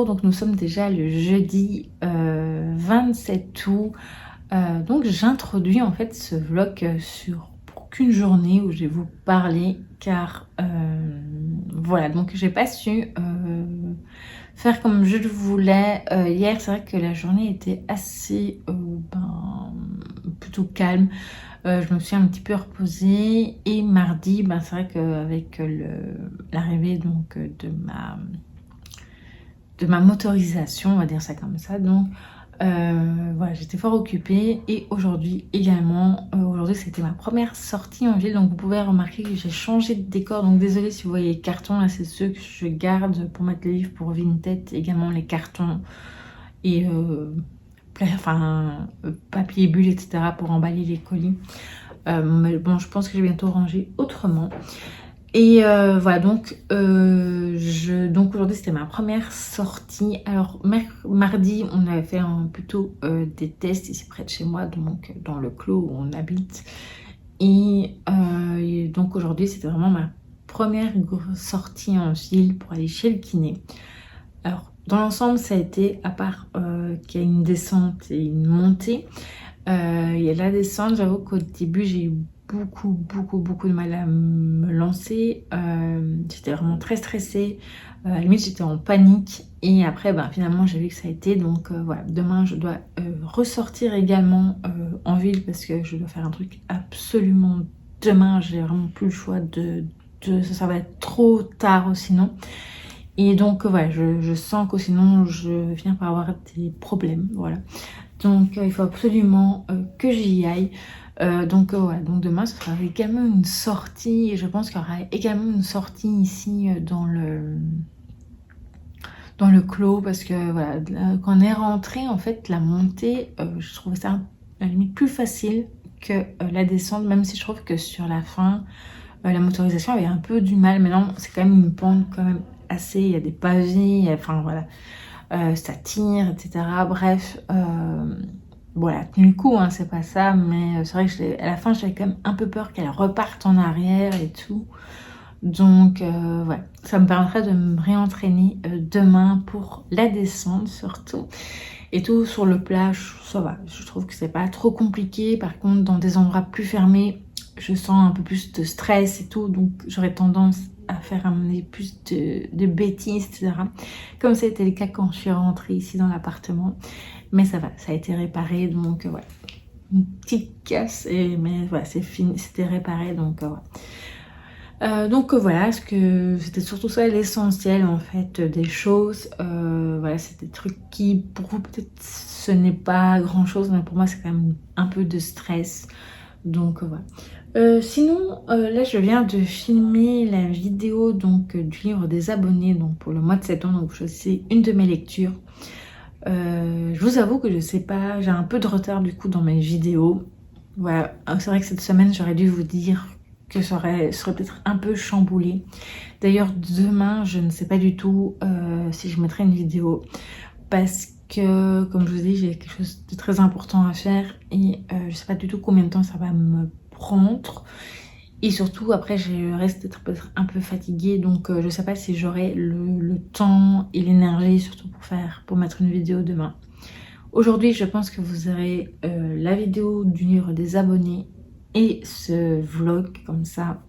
bonjour, donc nous sommes déjà le jeudi 27 août. Donc j'introduis en fait ce vlog pour qu'une journée où je vais vous parler car voilà, donc j'ai pas su faire comme je le voulais. Hier c'est vrai que la journée était assez plutôt calme. Je me suis un petit peu reposée et mardi, c'est vrai qu'avec l'arrivée donc de ma motorisation, on va dire ça comme ça, donc voilà, j'étais fort occupée. Et aujourd'hui également, aujourd'hui c'était ma première sortie en ville, donc vous pouvez remarquer que j'ai changé de décor, donc désolée si vous voyez les cartons, là c'est ceux que je garde pour mettre les livres pour Vinted, également les cartons et papier bulle, etc. pour emballer les colis. Mais bon, je pense que je vais bientôt ranger autrement. Et voilà, donc aujourd'hui c'était ma première sortie. Alors mardi on avait fait plutôt des tests ici près de chez moi, donc dans le clos où on habite. Et donc aujourd'hui c'était vraiment ma première sortie en ville pour aller chez le kiné. Alors dans l'ensemble ça a été, à part qu'il y a une descente et une montée, il y a la descente, j'avoue qu'au début j'ai eu beaucoup de mal à me lancer. J'étais vraiment très stressée, à la limite j'étais en panique. Et après finalement j'ai vu que ça a été, donc voilà, demain je dois ressortir également en ville parce que je dois faire un truc absolument demain. J'ai vraiment plus le choix ça va être trop tard sinon. Et donc voilà, je sens que sinon je viens par avoir des problèmes, voilà. Donc il faut absolument que j'y aille. Donc voilà, donc demain ce sera également une sortie. Et je pense qu'il y aura également une sortie ici dans le clos, parce que voilà, quand on est rentré en fait, la montée, je trouvais ça à la limite plus facile que la descente, même si je trouve que sur la fin la motorisation avait un peu du mal. Mais non, c'est quand même une pente quand même assez, il y a des pavés, enfin voilà, ça tire, etc. Bref, voilà, tenu le coup, hein, c'est pas ça, mais c'est vrai que à la fin j'avais quand même un peu peur qu'elle reparte en arrière et tout. Donc ouais, ça me permettrait de me réentraîner demain pour la descente surtout. Et tout sur le plat, ça va, je trouve que c'est pas trop compliqué. Par contre dans des endroits plus fermés, je sens un peu plus de stress et tout, donc j'aurais tendance à faire amener plus de bêtises, etc. Comme c'était le cas quand je suis rentrée ici dans l'appartement. Mais ça va, ça a été réparé, donc ouais, une petite casse, mais voilà, c'est fini, c'était réparé, donc ouais. Donc voilà, c'était surtout ça l'essentiel en fait des choses. Voilà, c'est des trucs qui pour vous peut-être ce n'est pas grand chose, mais pour moi c'est quand même un peu de stress. Donc voilà. Sinon là je viens de filmer la vidéo donc du livre des abonnés, donc pour le mois de septembre, donc c'est une de mes lectures. Je vous avoue que je sais pas, j'ai un peu de retard du coup dans mes vidéos. Voilà, c'est vrai que cette semaine j'aurais dû vous dire que ça serait peut-être un peu chamboulé. D'ailleurs demain je ne sais pas du tout si je mettrai une vidéo, parce que comme je vous dis j'ai quelque chose de très important à faire et je sais pas du tout combien de temps ça va me prendre. Et surtout après je reste peut-être un peu fatiguée, donc je sais pas si j'aurai le temps et l'énergie surtout pour mettre une vidéo demain. Aujourd'hui je pense que vous aurez la vidéo du livre des abonnés et ce vlog, comme ça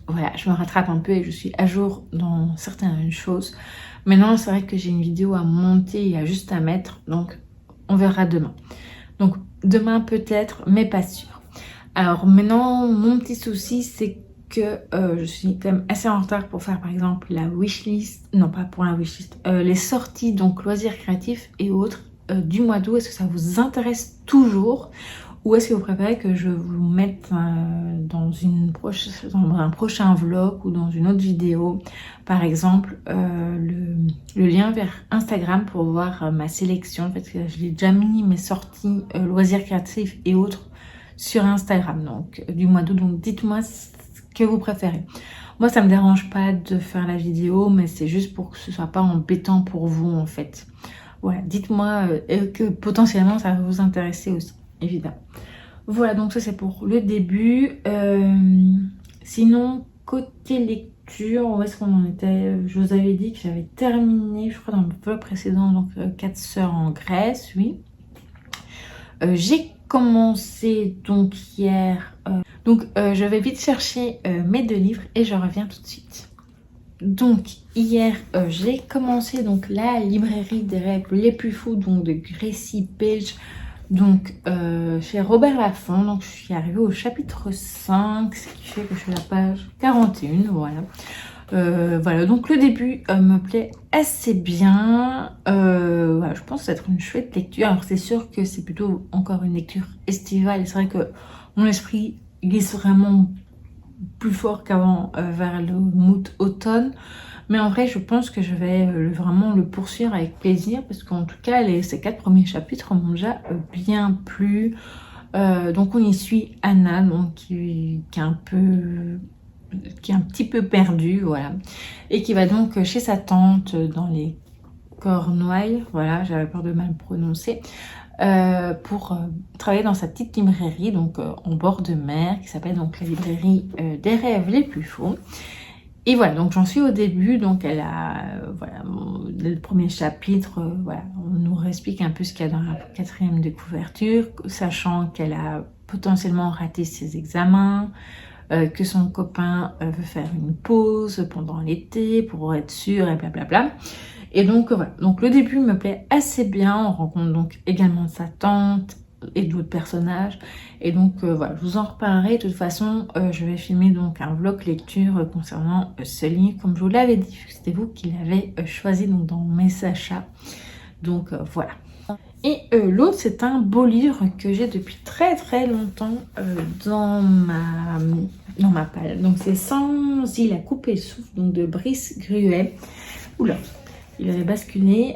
voilà, je me rattrape un peu et je suis à jour dans certaines choses. Maintenant c'est vrai que j'ai une vidéo à monter et juste à mettre, donc on verra demain. Donc demain peut-être, mais pas sûr. Alors maintenant mon petit souci c'est que je suis quand même assez en retard pour faire par exemple la wishlist, non pas pour la wishlist, les sorties donc loisirs créatifs et autres du mois d'août. Est-ce que ça vous intéresse toujours, ou est-ce que vous préférez que je vous mette dans un prochain vlog ou dans une autre vidéo par exemple le lien vers Instagram pour voir ma sélection, parce que je l'ai déjà mis mes sorties loisirs créatifs et autres sur Instagram donc du mois d'août. Donc dites-moi ce que vous préférez. Moi ça me dérange pas de faire la vidéo, mais c'est juste pour que ce soit pas embêtant pour vous en fait. Voilà, dites-moi que potentiellement ça va vous intéresser aussi, évidemment. Voilà, donc ça c'est pour le début. Sinon côté lecture, où est-ce qu'on en était? Je vous avais dit que j'avais terminé, je crois dans le vlog précédent, donc 4 sœurs en Grèce, oui. J'ai commencé donc hier, je vais vite chercher mes 2 livres et je reviens tout de suite. Donc hier j'ai commencé donc la librairie des rêves les plus fous, donc de Gracie Page, donc chez Robert Laffont. Donc je suis arrivée au chapitre 5, ce qui fait que je suis à la page 41, voilà. Voilà, donc le début me plaît assez bien. Voilà, je pense que ça va être une chouette lecture. Alors c'est sûr que c'est plutôt encore une lecture estivale. C'est vrai que mon esprit glisse vraiment plus fort qu'avant vers le mood automne. Mais en vrai, je pense que je vais vraiment le poursuivre avec plaisir, parce qu'en tout cas, ces 4 premiers chapitres m'ont déjà bien plu. Donc on y suit Anna, donc qui est un petit peu perdue, voilà, et qui va donc chez sa tante dans les Cornouailles, voilà, j'avais peur de mal prononcer, pour travailler dans sa petite librairie, donc en bord de mer, qui s'appelle donc la librairie des rêves les plus fous. Et voilà, donc j'en suis au début, donc elle a, voilà, le premier chapitre, voilà, on nous explique un peu ce qu'il y a dans la 4e de couverture, sachant qu'elle a potentiellement raté ses examens, que son copain veut faire une pause pendant l'été pour être sûr et blablabla. Et donc voilà, donc le début me plaît assez bien, on rencontre donc également sa tante et d'autres personnages, et donc voilà, je vous en reparlerai. De toute façon, je vais filmer donc un vlog lecture concernant ce livre, comme je vous l'avais dit, c'était vous qui l'avez choisi donc dans mes achats, donc voilà. Et l'autre, c'est un beau livre que j'ai depuis très longtemps dans ma palle. Donc c'est Sans île à couper le souffle, donc de Brice Gruet. Oula, il avait basculé.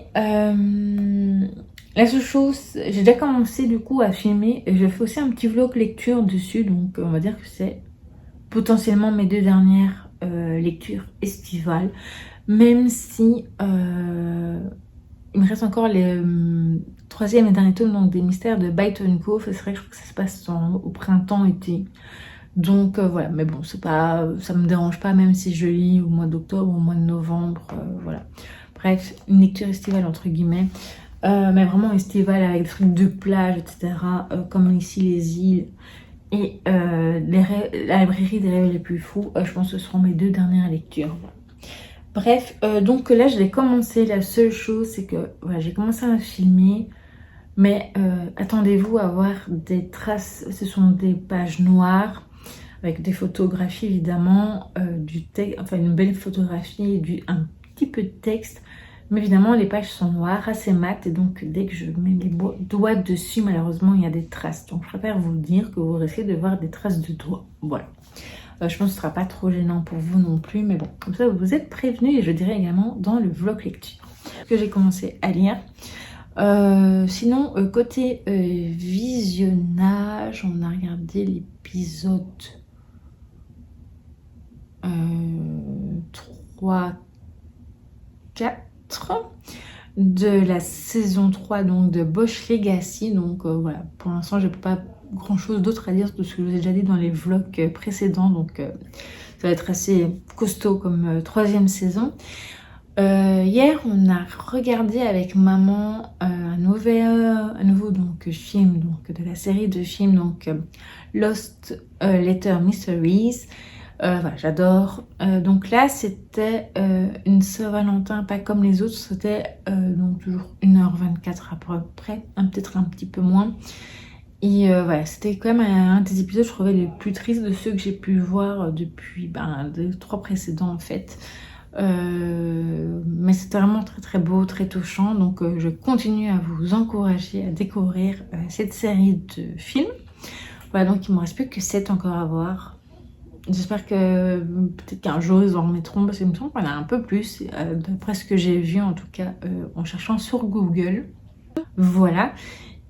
La seule chose, j'ai déjà commencé du coup à filmer. Je fais aussi un petit vlog lecture dessus, donc on va dire que c'est potentiellement mes 2 dernières lectures estivales. Même si il me reste encore les 3e et dernier tome, donc des mystères de Byton Cove. C'est vrai que je crois que ça se passe au printemps-été. Donc voilà, mais bon, c'est pas, ça me dérange pas, même si je lis au mois d'octobre, au mois de novembre, voilà. Bref, une lecture estivale entre guillemets, mais vraiment estivale avec des trucs de plage, etc. Comme ici les îles et la librairie des rêves les plus fous. Je pense que ce seront mes 2 dernières lectures. Bref, donc là je l'ai commencé. La seule chose, c'est que voilà, j'ai commencé à filmer, mais attendez-vous à voir des traces. Ce sont des pages noires avec des photographies évidemment, du texte, enfin une belle photographie et un petit peu de texte, mais évidemment les pages sont noires, assez mates, et donc dès que je mets les doigts dessus, malheureusement il y a des traces. Donc je préfère vous dire que vous risquez de voir des traces de doigts, voilà. Je pense que ce ne sera pas trop gênant pour vous non plus, mais bon, comme ça vous êtes prévenus, et je dirais également dans le vlog lecture que j'ai commencé à lire. Sinon, côté visionnage, on a regardé l'épisode 3, 4 de la saison 3 donc de Bosch Legacy. Donc voilà, pour l'instant je n'ai pas grand chose d'autre à dire de ce que je vous ai déjà dit dans les vlogs précédents, donc ça va être assez costaud comme 3e saison. Hier on a regardé avec maman un nouveau donc film, donc de la série de films, donc Lost Letter Mysteries. Voilà, j'adore. Donc là c'était une Saint-Valentin pas comme les autres, c'était donc toujours 1h24 à peu près, peut-être un petit peu moins. Et voilà, c'était quand même un des épisodes, je trouvais, les plus tristes de ceux que j'ai pu voir depuis les 3 précédents en fait. Mais c'était vraiment très beau, très touchant. Donc je continue à vous encourager à découvrir cette série de films. Voilà, donc il ne me reste plus que 7 encore à voir. J'espère que peut-être qu'un jour ils en remettront, parce qu'il me semble qu'on a un peu plus, d'après ce que j'ai vu en tout cas en cherchant sur Google. Voilà.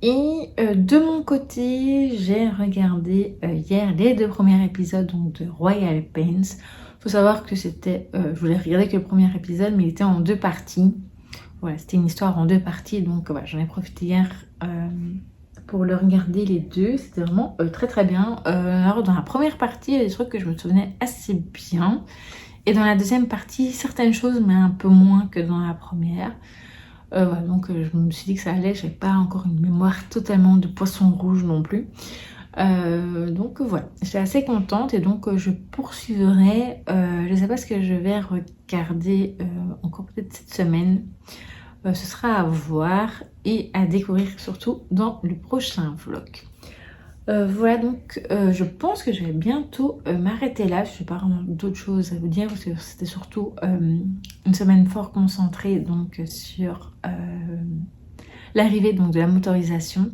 Et de mon côté, j'ai regardé hier les 2 premiers épisodes donc, de Royal Pains. Il faut savoir que c'était, je voulais regarder que le premier épisode, mais il était en 2 parties. Voilà, c'était une histoire en 2 parties, donc voilà, j'en ai profité hier pour le regarder les 2. C'était vraiment très bien. Alors dans la première partie, il y a des trucs que je me souvenais assez bien. Et dans la deuxième partie, certaines choses, mais un peu moins que dans la première. Voilà, donc je me suis dit que ça allait, j'avais pas encore une mémoire totalement de poisson rouge non plus. Donc voilà, j'étais assez contente et donc je poursuivrai. Je sais pas ce que je vais regarder encore peut-être cette semaine. Ce sera à voir et à découvrir surtout dans le prochain vlog. Voilà, donc je pense que je vais bientôt m'arrêter là. Je n'ai pas vraiment d'autres choses à vous dire parce que c'était surtout une semaine fort concentrée donc sur l'arrivée donc de la motorisation.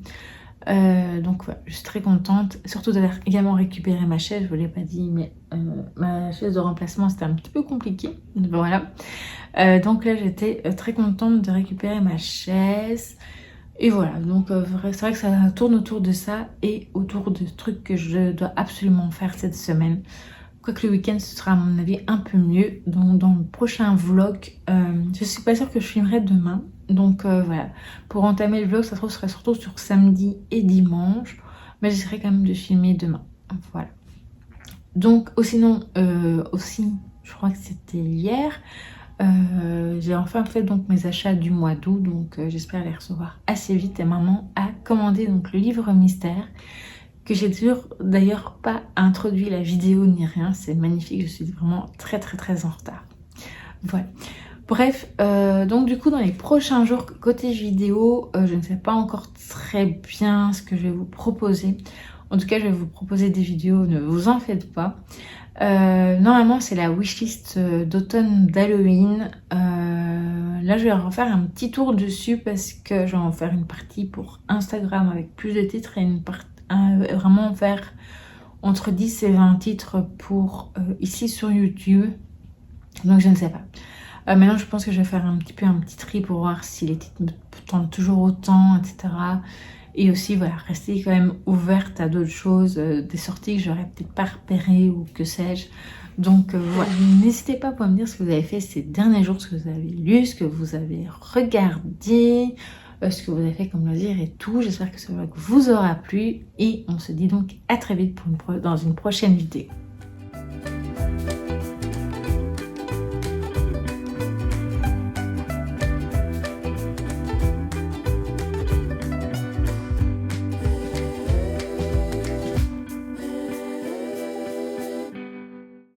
Donc voilà, je suis très contente, surtout d'avoir également récupéré ma chaise. Je vous l'ai pas dit, mais ma chaise de remplacement c'était un petit peu compliqué. Voilà. Donc là j'étais très contente de récupérer ma chaise. Et voilà, donc c'est vrai que ça tourne autour de ça et autour de trucs que je dois absolument faire cette semaine. Quoique le week-end ce sera à mon avis un peu mieux. Donc dans le prochain vlog, je suis pas sûre que je filmerai demain. Donc voilà, pour entamer le vlog, ça se trouve, ce sera surtout sur samedi et dimanche. Mais j'essaierai quand même de filmer demain. Voilà. Donc sinon, aussi, je crois que c'était hier. J'ai enfin fait donc mes achats du mois d'août, donc j'espère les recevoir assez vite. Et maman a commandé donc le livre mystère que j'ai toujours d'ailleurs pas introduit la vidéo ni rien. C'est magnifique, je suis vraiment très en retard. Voilà. Bref, donc du coup dans les prochains jours côté vidéo, je ne sais pas encore très bien ce que je vais vous proposer. En tout cas, je vais vous proposer des vidéos, ne vous en faites pas. Normalement c'est la wishlist d'automne d'Halloween. Là je vais refaire un petit tour dessus parce que je vais en faire une partie pour Instagram avec plus de titres et une partie vraiment faire entre 10 et 20 titres pour ici sur YouTube. Donc je ne sais pas. Maintenant je pense que je vais faire un petit tri pour voir si les titres me tentent toujours autant, etc. Et aussi, voilà, rester quand même ouverte à d'autres choses, des sorties que j'aurais peut-être pas repérées ou que sais-je. Donc voilà, n'hésitez pas à me dire ce que vous avez fait ces derniers jours, ce que vous avez lu, ce que vous avez regardé, ce que vous avez fait comme loisir et tout. J'espère que ce vlog vous aura plu et on se dit donc à très vite dans une prochaine vidéo.